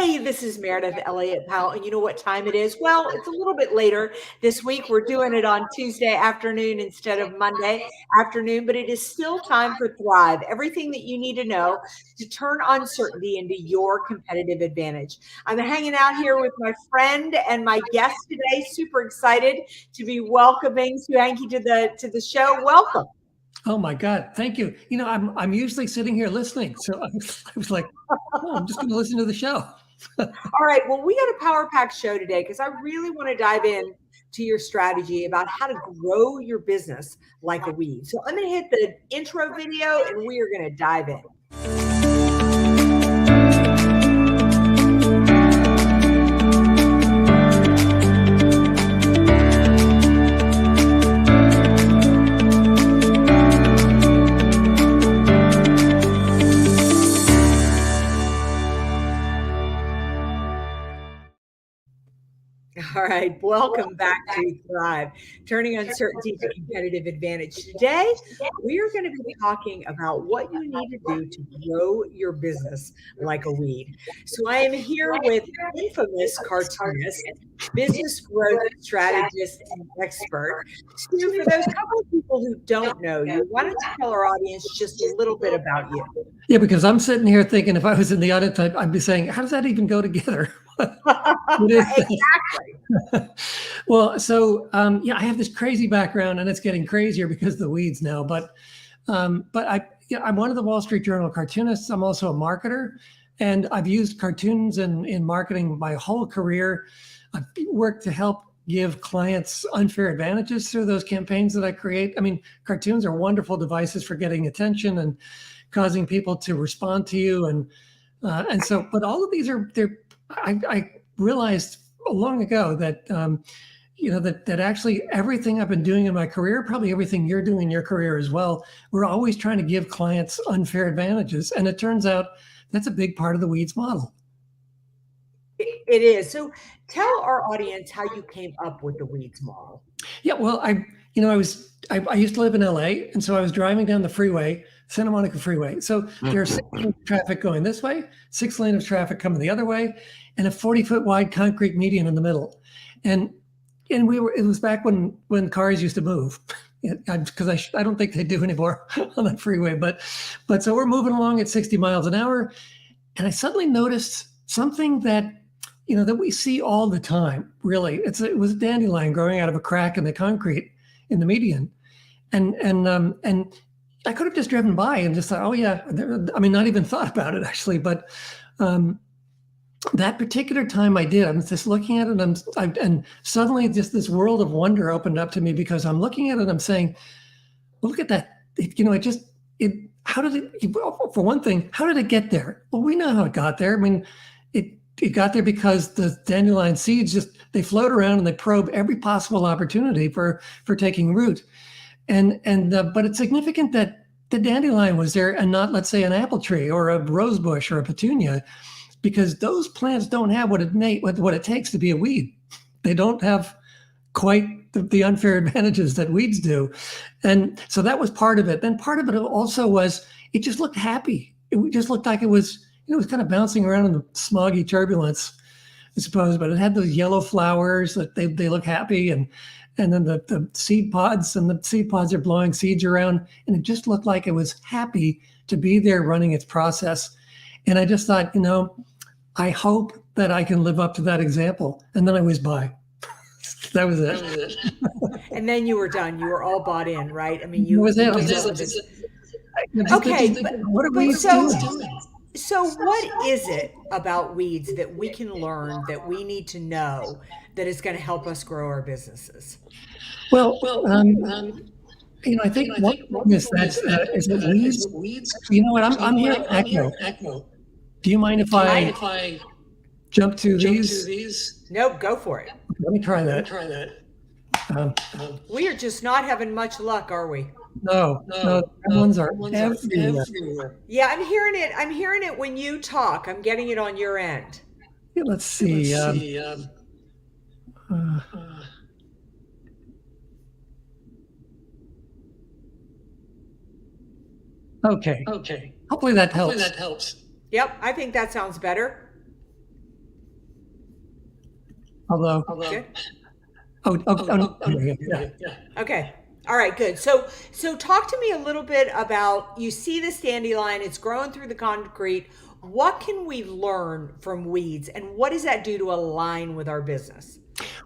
Hey, this is Meredith Elliott Powell, and you know what time it is? Well, it's a little bit later this week. We're doing it on Tuesday afternoon instead of Monday afternoon, but it is still time for Thrive. Everything that you need to know to turn uncertainty into your competitive advantage. I'm hanging out here with my friend and my guest today. Super excited to be welcoming Stu Heincke to the show. Welcome. Oh my God, thank you. You know, I'm usually sitting here listening, so I was like, oh, I'm just going to listen to the show. All right. Well, we got a power pack show today because I really want to dive in to your strategy about how to grow your business like a weed. So I'm going to hit the intro video and we are going to dive in. All right, welcome back to Thrive, turning uncertainty to competitive advantage. Today, we are going to be talking about what you need to do to grow your business like a weed. So I am here with infamous cartoonist, business growth strategist, and expert. Stu, for those couple of people who don't know you, why don't you tell our audience just a little bit about you? Yeah, because I'm sitting here thinking if I was in the audit type, I'd be saying, how does that even go together? Exactly. Well, so yeah, I have this crazy background, and it's getting crazier because of the weeds now. But I'm one of the Wall Street Journal cartoonists. I'm also a marketer, and I've used cartoons in marketing my whole career. I've worked to help give clients unfair advantages through those campaigns that I create. I mean, cartoons are wonderful devices for getting attention and causing people to respond to you, and so. But all of these I realized long ago that that actually everything I've been doing in my career, probably everything you're doing in your career as well, we're always trying to give clients unfair advantages, and it turns out that's a big part of the weeds model. It is. So tell our audience how you came up with the weeds model. Yeah, well, I used to live in LA, and so I was driving down the freeway, Santa Monica Freeway. So there are 6 lanes of traffic going this way, 6 lanes of traffic coming the other way, and a 40-foot wide concrete median in the middle. And it was back when cars used to move, because I don't think they do anymore on that freeway. But so we're moving along at 60 miles an hour, and I suddenly noticed something that that we see all the time. Really, it was a dandelion growing out of a crack in the concrete in the median, and I could have just driven by and just thought, oh yeah, I mean, not even thought about it actually, but that particular time I did. I'm just looking at it, and suddenly just this world of wonder opened up to me because I'm looking at it and I'm saying, well, look at that. How did it? For one thing, how did it get there? Well, we know how it got there. I mean, it got there because the dandelion seeds they float around and they probe every possible opportunity for taking root. But it's significant that the dandelion was there and not, let's say, an apple tree or a rose bush or a petunia, because those plants don't have what it takes to be a weed. They don't have quite the unfair advantages that weeds do. And so that was part of it. Then part of it also was it just looked happy. It just looked like it was kind of bouncing around in the smoggy turbulence, I suppose, but it had those yellow flowers that they look happy, and then the seed pods, and the seed pods are blowing seeds around, and it just looked like it was happy to be there running its process. And I just thought, I hope that I can live up to that example. And then I whizzed by. That was it. And then you were done. You were all bought in, right? I mean, you. That was it. Okay, what are we doing? So what is it about weeds that we can learn, that we need to know, that is going to help us grow our businesses? Well, I think one is that weeds. You know what? I'm hearing echo. Do you mind if I jump to these? Nope, go for it. Let me try that. We are just not having much luck, are we? No, ones are everywhere. Yeah, I'm hearing it when you talk. I'm getting it on your end. Yeah, let's see. Okay. Hopefully that helps. Yep, I think that sounds better. Although, Good. no, yeah. Okay. All right, good. So talk to me a little bit about, you see this dandelion, it's growing through the concrete. What can we learn from weeds, and what does that do to align with our business?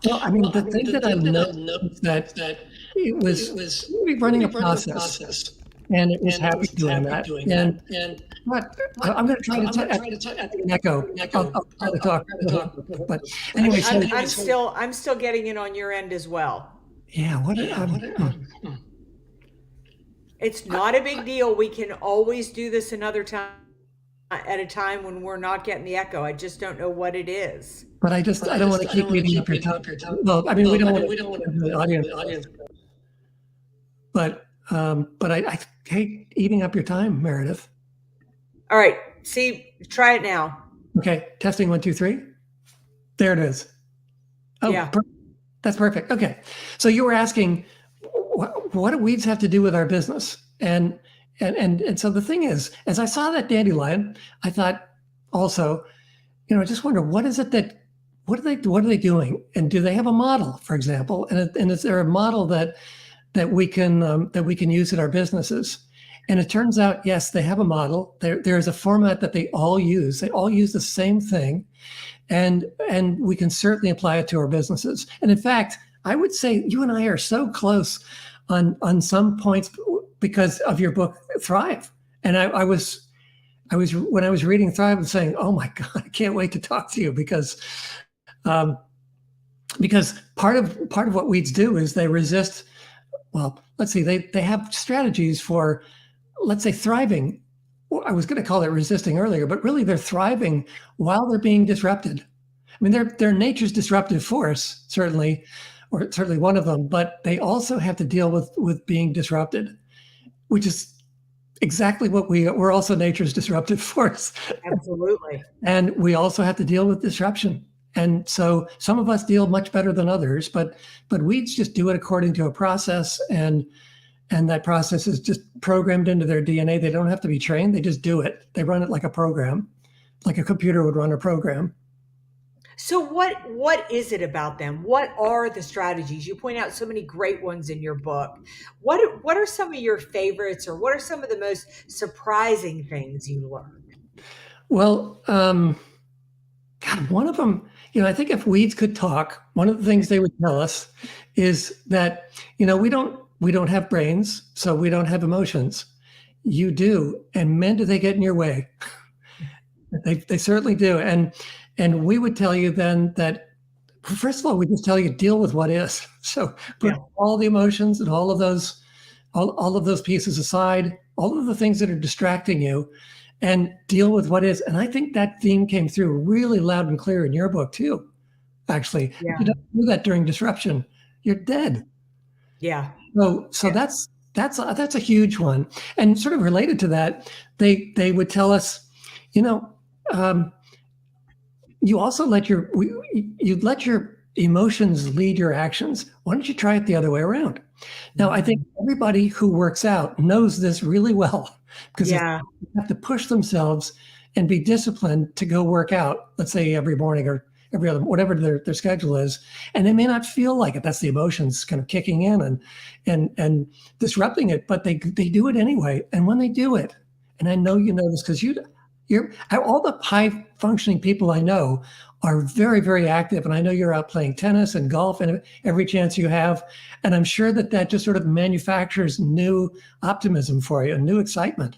Well, I mean, the thing that I've noticed is that it was really running a process, and it was happy doing that. And but I'm going to try to an echo. I'll try to talk. But anyway, so I'm still getting it on your end as well. yeah, It's not a big deal. We can always do this another time at a time when we're not getting the echo. I just don't know what it is. but I don't want to keep eating up your time. Well, I mean, we don't want to the audience, but I hate eating up your time, Meredith. All right. See, try it now. Okay, testing 1, 2, 3. There it is. Oh, Yeah. That's perfect. Okay, so you were asking, what do weeds have to do with our business? And so the thing is, as I saw that dandelion, I thought also, I just wonder what is it that what are they doing, and do they have a model, for example? And is there a model that we can use in our businesses? And it turns out, yes, they have a model. There is a format that they all use. They all use the same thing, and we can certainly apply it to our businesses. And in fact, I would say you and I are so close on some points because of your book Thrive. And I was when I was reading Thrive and saying, oh my God, I can't wait to talk to you because part of what weeds do is they resist. Well, let's see, they have strategies for, let's say, thriving. I was going to call it resisting earlier, but really they're thriving while they're being disrupted. I mean, they're nature's disruptive force, certainly, or certainly one of them, but they also have to deal with being disrupted, which is exactly what we're also nature's disruptive force. Absolutely. And we also have to deal with disruption. And so some of us deal much better than others, but weeds just do it according to a process, and that process is just programmed into their DNA. They don't have to be trained. They just do it. They run it like a program, like a computer would run a program. So what is it about them? What are the strategies? You point out so many great ones in your book. What are some of your favorites, or what are some of the most surprising things you learned? Well, God, one of them, I think if weeds could talk, one of the things they would tell us is that, we don't have brains, so we don't have emotions. You do. And man, do they get in your way. They certainly do. And we would tell you then that, first of all, we just tell you deal with what is. So put all the emotions and all of those pieces aside, all of the things that are distracting you, and deal with what is. And I think that theme came through really loud and clear in your book too. Actually, if you don't do that during disruption, you're dead. Yeah. So that's a huge one. And sort of related to that, they would tell us, you also let your emotions lead your actions. Why don't you try it the other way around? Now, I think everybody who works out knows this really well, because they have to push themselves and be disciplined to go work out, let's say every morning or every other, whatever their schedule is. And they may not feel like it. That's the emotions kind of kicking in and disrupting it, but they do it anyway. And when they do it, and I know you know this because you're all the high functioning people I know are very, very active. And I know you're out playing tennis and golf and every chance you have. And I'm sure that just sort of manufactures new optimism for you and new excitement.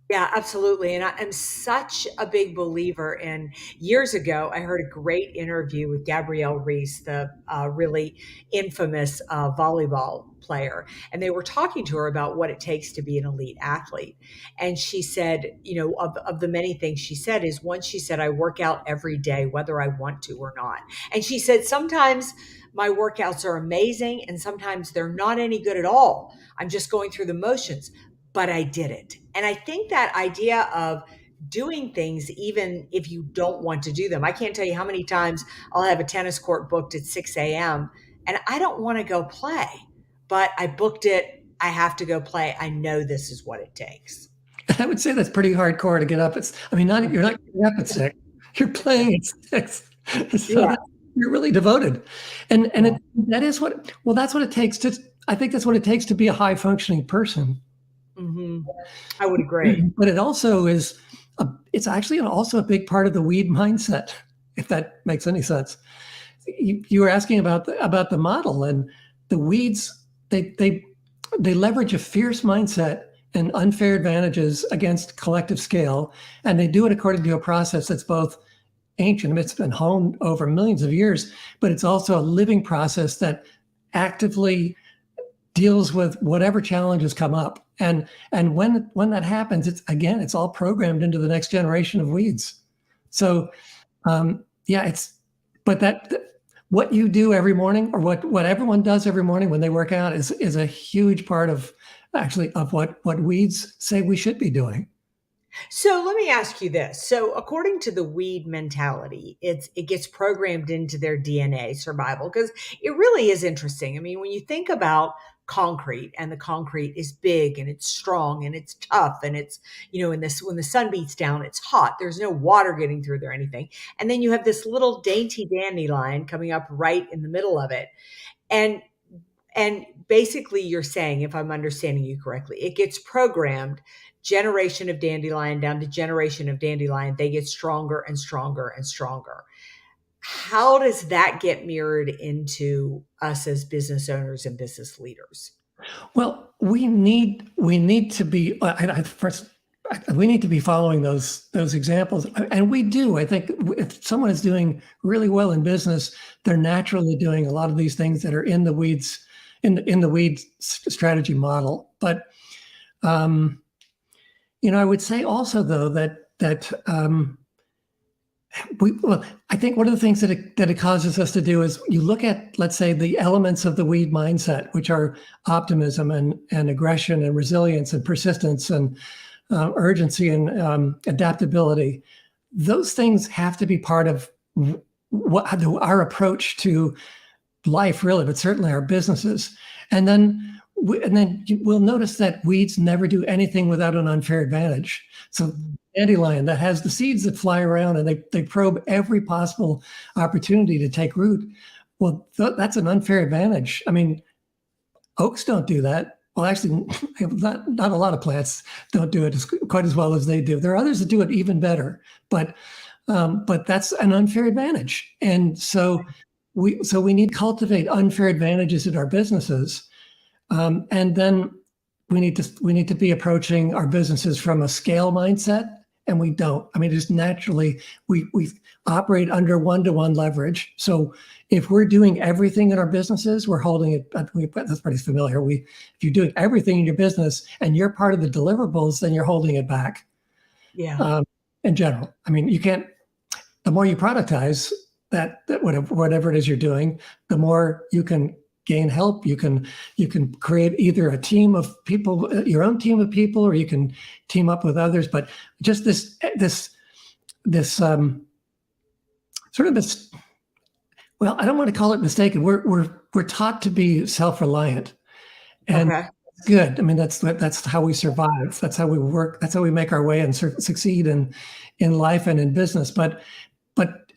Yeah, absolutely. And I'm such a big believer in, years ago, I heard a great interview with Gabrielle Reese, the really infamous volleyball player. And they were talking to her about what it takes to be an elite athlete. And she said, of the many things she said is, one, she said, I work out every day, whether I want to or not. And she said, sometimes my workouts are amazing and sometimes they're not any good at all. I'm just going through the motions, but I did it. And I think that idea of doing things even if you don't want to do them. I can't tell you how many times I'll have a tennis court booked at 6 a.m. and I don't want to go play, but I booked it. I have to go play. I know this is what it takes. I would say that's pretty hardcore to get up. You're not getting up at 6. You're playing at 6. So you're really devoted. And that is what, well, that's what it takes to, I think that's what it takes to be a high functioning person. Mm-hmm. I would agree. But it also is, it's actually also a big part of the weed mindset, if that makes any sense. You were asking about the model, and the weeds, they leverage a fierce mindset and unfair advantages against collective scale, and they do it according to a process that's both ancient, it's been honed over millions of years, but it's also a living process that actively deals with whatever challenges come up. And when that happens, it's all programmed into the next generation of weeds. So yeah, but what you do every morning, or what everyone does every morning when they work out, is a huge part of what weeds say we should be doing. So let me ask you this. So according to the weed mentality, it gets programmed into their DNA survival, because it really is interesting. I mean, when you think about concrete, and the concrete is big and it's strong and it's tough, and it's, in this, when the sun beats down, it's hot. There's no water getting through there or anything. And then you have this little dainty dandelion coming up right in the middle of it. And basically you're saying, if I'm understanding you correctly, it gets programmed generation of dandelion down to generation of dandelion. They get stronger and stronger and stronger. How does that get mirrored into us as business owners and business leaders? Well, we need to be first. We need to be following those examples, and we do. I think if someone is doing really well in business, they're naturally doing a lot of these things that are in the weeds, in the weeds strategy model. But I would say also, though, that I think one of the things that it causes us to do is, you look at, let's say, the elements of the weed mindset, which are optimism and aggression and resilience and persistence and urgency and adaptability. Those things have to be part of our approach to life, really, but certainly our businesses. And then we'll notice that weeds never do anything without an unfair advantage. So dandelion, that has the seeds that fly around, and they probe every possible opportunity to take root. Well, that's an unfair advantage. I mean, oaks don't do that. Well, actually, not a lot of plants don't do it quite as well as they do. There are others that do it even better, but that's an unfair advantage. And so we need to cultivate unfair advantages in our businesses. And then we need to be approaching our businesses from a scale mindset, and we don't. I mean, just naturally, we operate under one-to-one leverage. So if we're doing everything in our businesses, we're holding it. That's pretty familiar. If you're doing everything in your business and you're part of the deliverables, then you're holding it back. Yeah. In general, I mean, you can't. The more you productize that whatever it is you're doing, the more you can gain help. You can create either a team of people, your own team of people, or you can team up with others. But just this sort of this, well, I don't want to call it mistaken. We're taught to be self-reliant, and Okay. good. I mean, that's how we survive. That's how we work. That's how we make our way and succeed in life and in business. But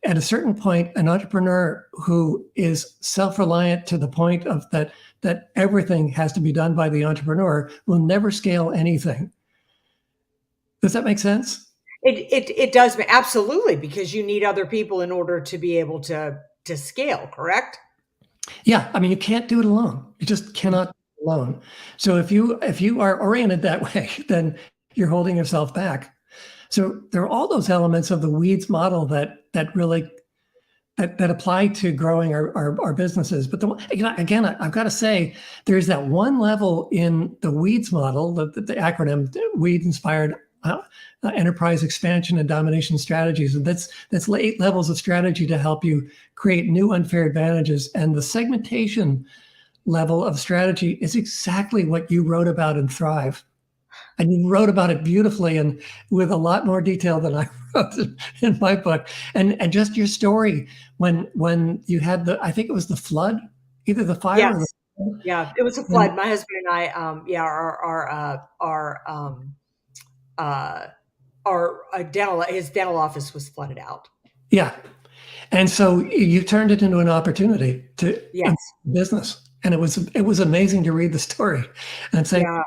at a certain point, an entrepreneur who is self-reliant to the point of that everything has to be done by the entrepreneur will never scale anything. Does that make sense? It does, absolutely, because you need other people in order to be able to scale, correct? Yeah, I mean, you can't do it alone. You just cannot do it alone. So if you are oriented that way, then you're holding yourself back. So there are all those elements of the weeds model that really apply to growing our businesses. But again, I've got to say, there's that one level in the weeds model, the acronym WEED, inspired enterprise expansion and domination strategies. And that's 8 levels of strategy to help you create new unfair advantages. And the segmentation level of strategy is exactly what you wrote about in Thrive. And you wrote about it beautifully and with a lot more detail than I wrote in my book. And just your story when you had I think it was the flood, either the fire. Yes. Or the flood. Yeah, it was a flood. My husband and I, our his dental office was flooded out. Yeah. And so you turned it into an opportunity to Yes. business. And it was amazing to read the story and say Yeah.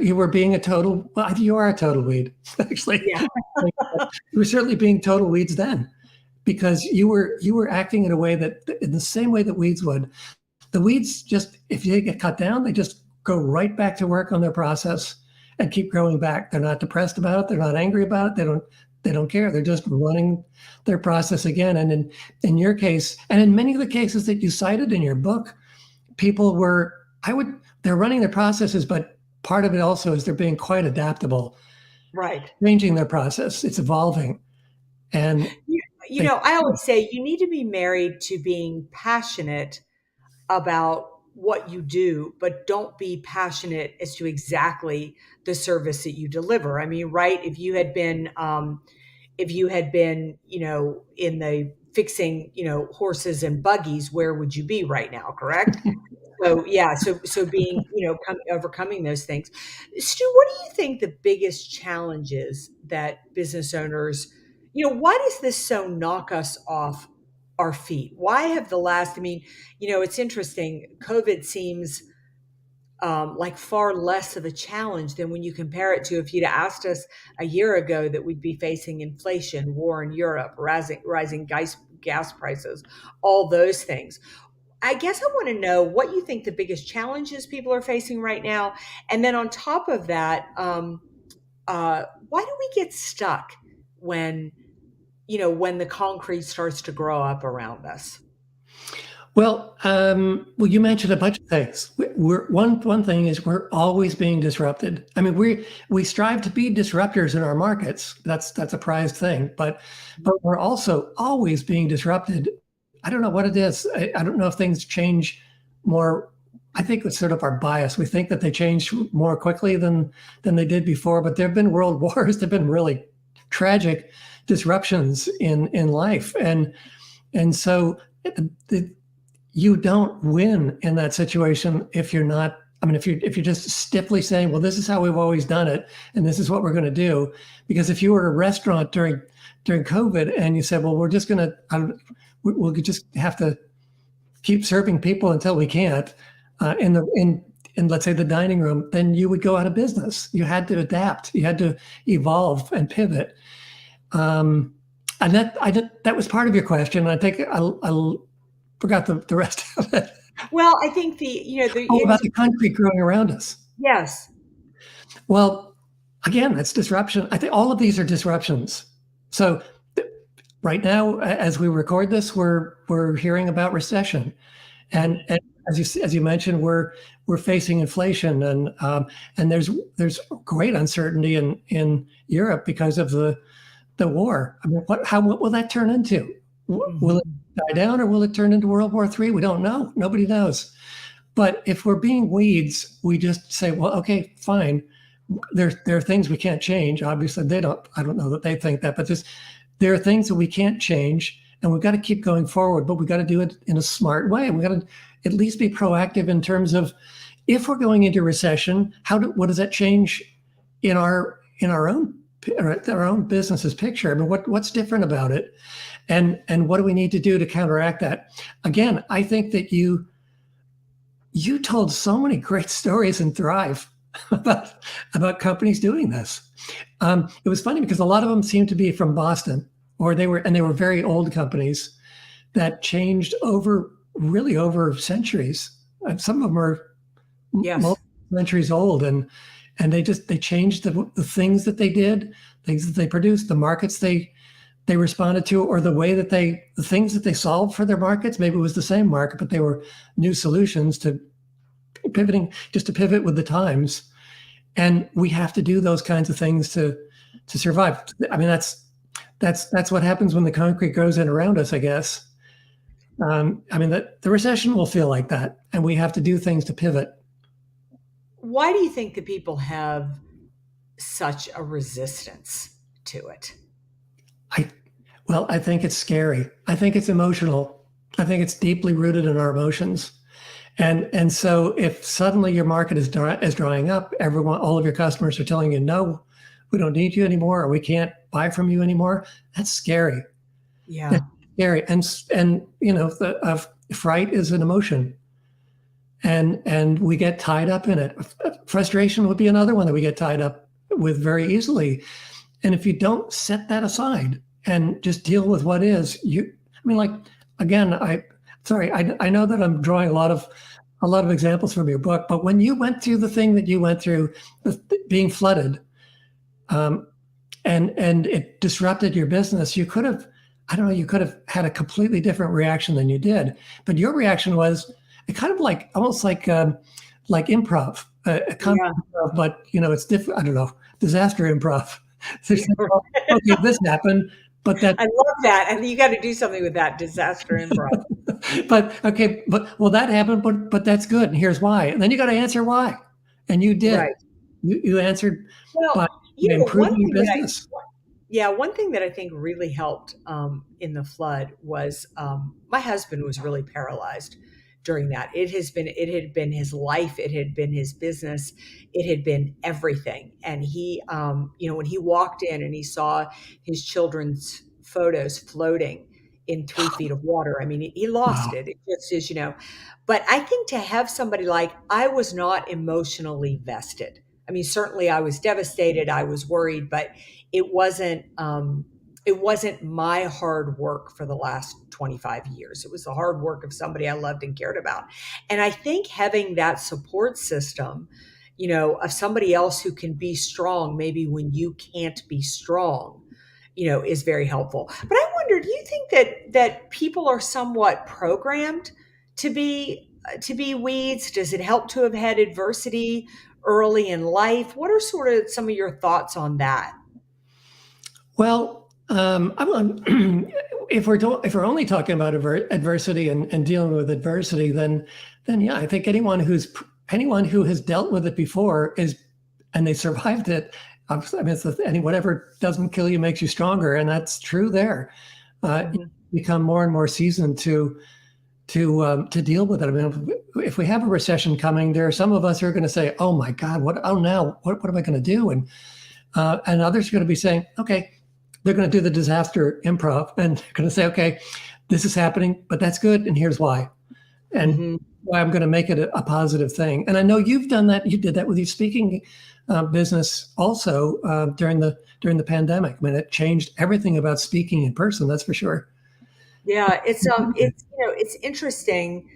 you were being a total, well, you are a total weed, actually. Yeah. You were certainly being total weeds then, because you were acting in a way that, in the same way that weeds would. The weeds just, if they get cut down, they just go right back to work on their process and keep growing back. They're not depressed about it. They're not angry about it. They don't care. They're just running their process again. And in your case, and in many of the cases that you cited in your book, people were, they're running their processes, but part of it also is they're being quite adaptable, Right. changing their process. It's evolving. And I always say you need to be married to being passionate about what you do, but don't be passionate as to exactly the service that you deliver. I mean, right? If you had been, in the fixing, horses and buggies, where would you be right now? Correct. So yeah, so being, overcoming those things. Stu, what do you think the biggest challenge is that business owners, why does this so knock us off our feet? Why have it's interesting. COVID seems like far less of a challenge than when you compare it to if you'd asked us a year ago that we'd be facing inflation, war in Europe, rising gas prices, all those things. I guess I want to know what you think the biggest challenges people are facing right now. And then on top of that, why do we get stuck when, when the concrete starts to grow up around us? Well, you mentioned a bunch of things. One thing is we're always being disrupted. I mean, we strive to be disruptors in our markets. That's a prized thing, but we're also always being disrupted. I don't know what it is. I don't know if things change more. I think it's sort of our bias. We think that they change more quickly than they did before. But there have been world wars. There've been really tragic disruptions in life, and so you don't win in that situation if you're not. I mean, if you're just stiffly saying, "Well, this is how we've always done it, and this is what we're going to do," because if you were a restaurant during COVID and you said, "Well, we're just going to, we'll just have to keep serving people until we can't," in let's say the dining room, then you would go out of business. You had to adapt. You had to evolve and pivot. And that was part of your question. I think I forgot the rest of it. Well, I think about the concrete growing around us. Yes. Well, again, that's disruption. I think all of these are disruptions. So right now, as we record this, we're hearing about recession, and as you mentioned, we're facing inflation, and there's great uncertainty in Europe because of the war. I mean, what will that turn into? Will it die down, or will it turn into World War III? We don't know. Nobody knows. But if we're being weeds, we just say, well, okay, fine. There are things we can't change. Obviously, I don't know that they think that, but there are things that we can't change, and we've got to keep going forward, but we've got to do it in a smart way. We've got to at least be proactive in terms of, if we're going into recession, what does that change in our own business's picture? I mean, what's different about it? And what do we need to do to counteract that? Again, I think that you told so many great stories in Thrive about companies doing this. It was funny because a lot of them seemed to be from Boston, or they were very old companies that changed over centuries. And some of them are multiple centuries old, and they changed the things that they did, things that they produced, the markets they responded to, or the things that they solved for their markets. Maybe it was the same market, but they were new solutions to pivot with the times. And we have to do those kinds of things to survive. I mean, that's what happens when the concrete goes in around us, I guess. I mean, the recession will feel like that, and we have to do things to pivot. Why do you think that people have such a resistance to it? I think it's scary. I think it's emotional. I think it's deeply rooted in our emotions. And so if suddenly your market is drying up, all of your customers are telling you, no, we don't need you anymore, or we can't buy from you anymore, that's scary. Yeah. scary. And fright is an emotion, and we get tied up in it. Frustration would be another one that we get tied up with very easily. And if you don't set that aside and just deal with what is, again, I know that I'm drawing a lot of examples from your book, but when you went through the thing that you went through, being flooded, and it disrupted your business, you could have had a completely different reaction than you did. But your reaction was kind of almost like improv, a kind of improv, but it's different. I don't know, disaster improv. Okay, this happened, but that I love that, and you got to do something with that disaster improv. but that happened, but that's good, and here's why. And then you got to answer why, and you did. Right. You answered Well, by improving your business. One thing that I think really helped in the flood was my husband was really paralyzed during that. It had been his life, it had been his business, it had been everything. And he, when he walked in and he saw his children's photos floating in 3 feet of water, I mean, he lost Wow. it. It just is, But I think to have somebody I was not emotionally vested. I mean, certainly I was devastated, I was worried, but it wasn't my hard work for the last 25 years. It was the hard work of somebody I loved and cared about. And I think having that support system, of somebody else who can be strong, maybe when you can't be strong, is very helpful. But I wonder, do you think that people are somewhat programmed to be weeds? Does it help to have had adversity early in life? What are sort of some of your thoughts on that? Well, if we're only talking about adversity and dealing with adversity, then yeah, I think anyone who has dealt with it before and they survived it. I mean, whatever doesn't kill you makes you stronger, and that's true there. You become more and more seasoned to deal with it. I mean, if we have a recession coming, there are some of us who are going to say, "Oh my God, what am I going to do?" And others are going to be saying, "Okay." They're going to do the disaster improv, and they're going to say, "Okay, this is happening, but that's good, and here's why, and why I'm going to make it a positive thing." And I know you've done that. You did that with your speaking business also during the pandemic. I mean, it changed everything about speaking in person. That's for sure. Yeah, it's interesting.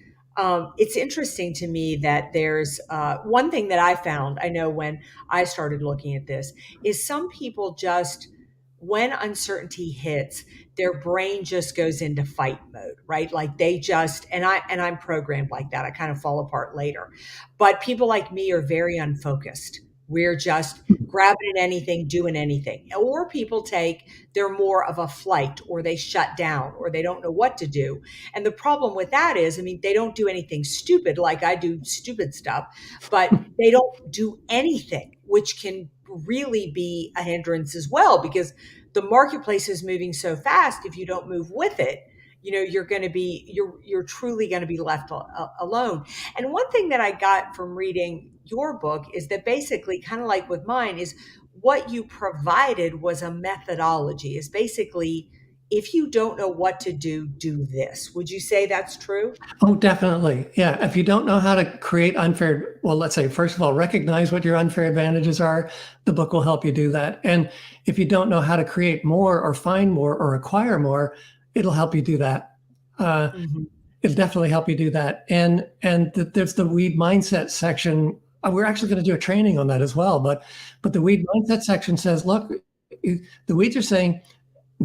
It's interesting to me that there's one thing that I found. I know when I started looking at this is some people just when uncertainty hits, their brain just goes into fight mode, right? Like they just I'm programmed like that. I kind of fall apart later. But people like me are very unfocused. We're just grabbing at anything, doing anything. Or people they're more of a flight or they shut down or they don't know what to do. And the problem with that is, I mean, they don't do anything stupid like I do stupid stuff, but they don't do anything, which can really be a hindrance as well because the marketplace is moving so fast. If you don't move with it, you're truly going to be left alone. And one thing that I got from reading your book is that basically, kind of like with mine, is what you provided was a methodology. Is basically, if you don't know what to do this. Would you say that's true? Oh, definitely. Yeah. If you don't know how to create let's say, first of all, recognize what your unfair advantages are. The book will help you do that. And if you don't know how to create more or find more or acquire more, it'll help you do that. It'll definitely help you do that. And there's the weed mindset section. We're actually going to do a training on that as well. But the weed mindset section says, look, the weeds are saying,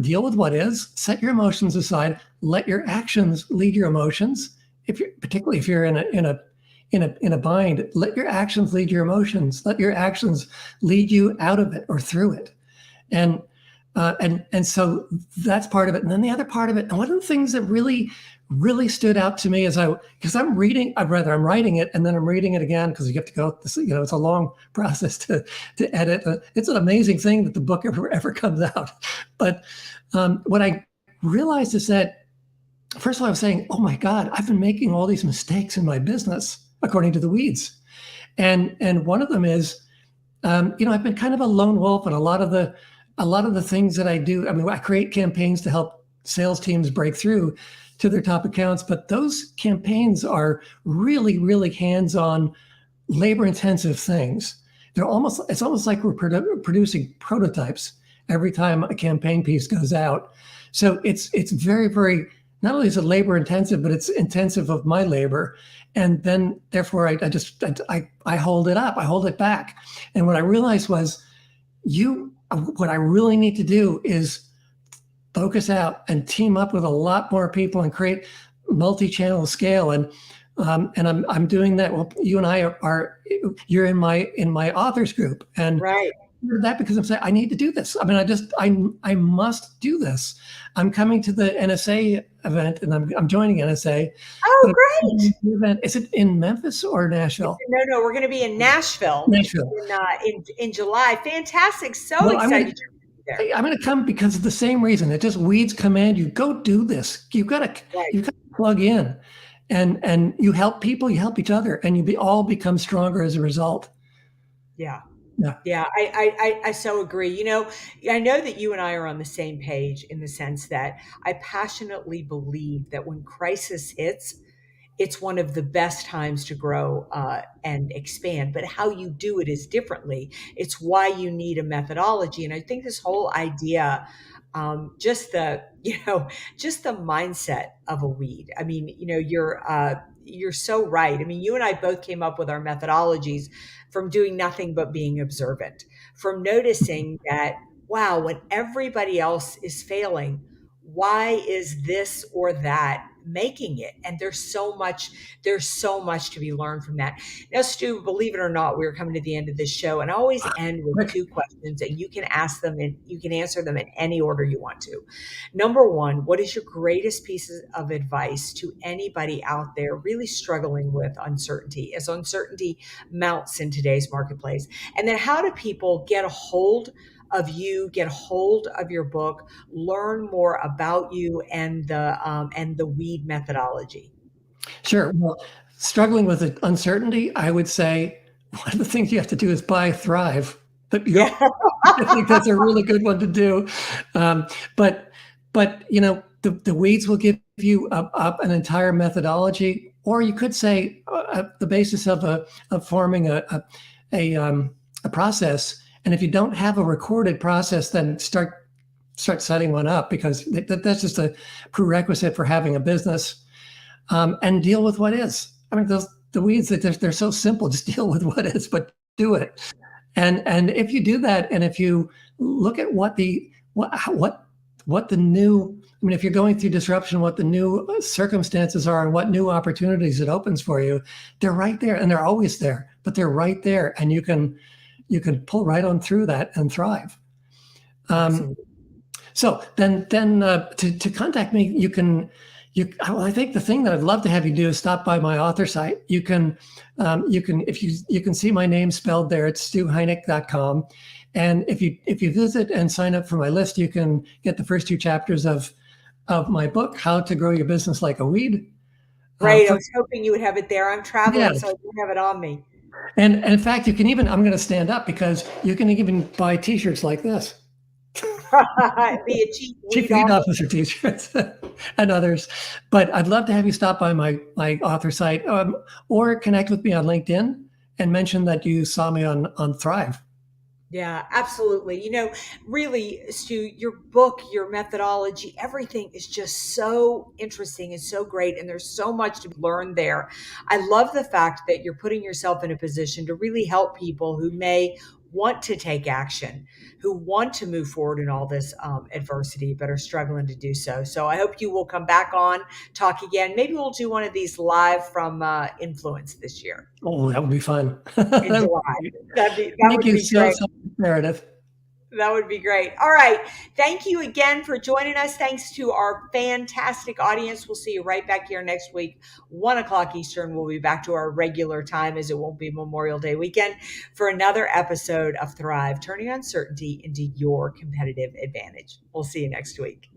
deal with what is, set your emotions aside, let your actions lead your emotions. Particularly if you're in a bind, let your actions lead your emotions. Let your actions lead you out of it or through it. And so that's part of it. And then the other part of it, and one of the things that really stood out to me because I'm writing it and then I'm reading it again because you have to go, it's a long process to edit. It's an amazing thing that the book ever comes out. But what I realized is that, first of all, I was saying, oh my God, I've been making all these mistakes in my business, according to the weeds. And one of them is, I've been kind of a lone wolf, and a lot of the things that I do, I mean, I create campaigns to help sales teams break through to their top accounts. But those campaigns are really, really hands-on, labor-intensive things. It's almost like we're producing prototypes every time a campaign piece goes out. So it's very, very, not only is it labor intensive, but it's intensive of my labor. And then therefore I hold it up, I hold it back. And what I realized was what I really need to do is focus out and team up with a lot more people and create multi-channel scale. And I'm doing that. Well, you and I you're in my authors group, and right. That because I'm saying I need to do this. I mean, I must do this. I'm coming to the NSA event, and I'm joining NSA. Oh, great! Event. Is it in Memphis or Nashville? No, we're going to be in Nashville. In July. Fantastic! So excited. I'm going to come because of the same reason. It just weeds command you. Go do this. You've got to plug in, and you help people. You help each other, and you all become stronger as a result. Yeah. I so agree. I know that you and I are on the same page in the sense that I passionately believe that when crisis hits, it's one of the best times to grow and expand. But how you do it is differently. It's why you need a methodology. And I think this whole idea, just the mindset of a weed. I mean, you're so right. I mean, you and I both came up with our methodologies from doing nothing but being observant, from noticing that, wow, when everybody else is failing, why is this or that making it? And there's so much to be learned from that. Now, Stu, believe it or not, we're coming to the end of this show, and I always end with 2 questions, and you can ask them and you can answer them in any order you want to. Number 1, what is your greatest piece of advice to anybody out there really struggling with uncertainty as uncertainty mounts in today's marketplace? And then how do people get a hold of you, get hold of your book, learn more about you and the weed methodology? Sure. Well, struggling with uncertainty, I would say one of the things you have to do is buy Thrive. I think that's a really good one to do. But the weeds will give you an entire methodology, or you could say the basis of forming a process. And if you don't have a recorded process, then start setting one up, because that's just a prerequisite for having a business. And deal with what is. I mean, the weeds, they're so simple. Just deal with what is, but do it. And if you do that, and if you look at what the new, I mean, if you're going through disruption, what the new circumstances are and what new opportunities it opens for you, they're right there, and they're always there, but they're right there, and you can pull right on through that and thrive. So then to contact me, I think the thing that I'd love to have you do is stop by my author site. You can see my name spelled there. It's stuheincke.com. And if you visit and sign up for my list, you can get the first 2 chapters of my book, How to Grow Your Business Like a Weed. Right. I was hoping you would have it there. I'm traveling, so I don't have it on me. And in fact, you can even, I'm going to stand up, because you can even buy T-shirts like this. Be a Chief Weed Officer T-shirts and others. But I'd love to have you stop by my author site, or connect with me on LinkedIn and mention that you saw me on Thrive. Yeah, absolutely. Really, Stu, your book, your methodology, everything is just so interesting and so great. And there's so much to learn there. I love the fact that you're putting yourself in a position to really help people who may want to take action, who want to move forward in all this adversity, but are struggling to do so. So I hope you will come back on, talk again. Maybe we'll do one of these live from Influence this year. Oh, that would be fun. In July. Thank you so much, Meridith. That would be great. All right. Thank you again for joining us. Thanks to our fantastic audience. We'll see you right back here next week, 1:00 Eastern. We'll be back to our regular time, as it won't be Memorial Day weekend, for another episode of Thrive, turning uncertainty into your competitive advantage. We'll see you next week.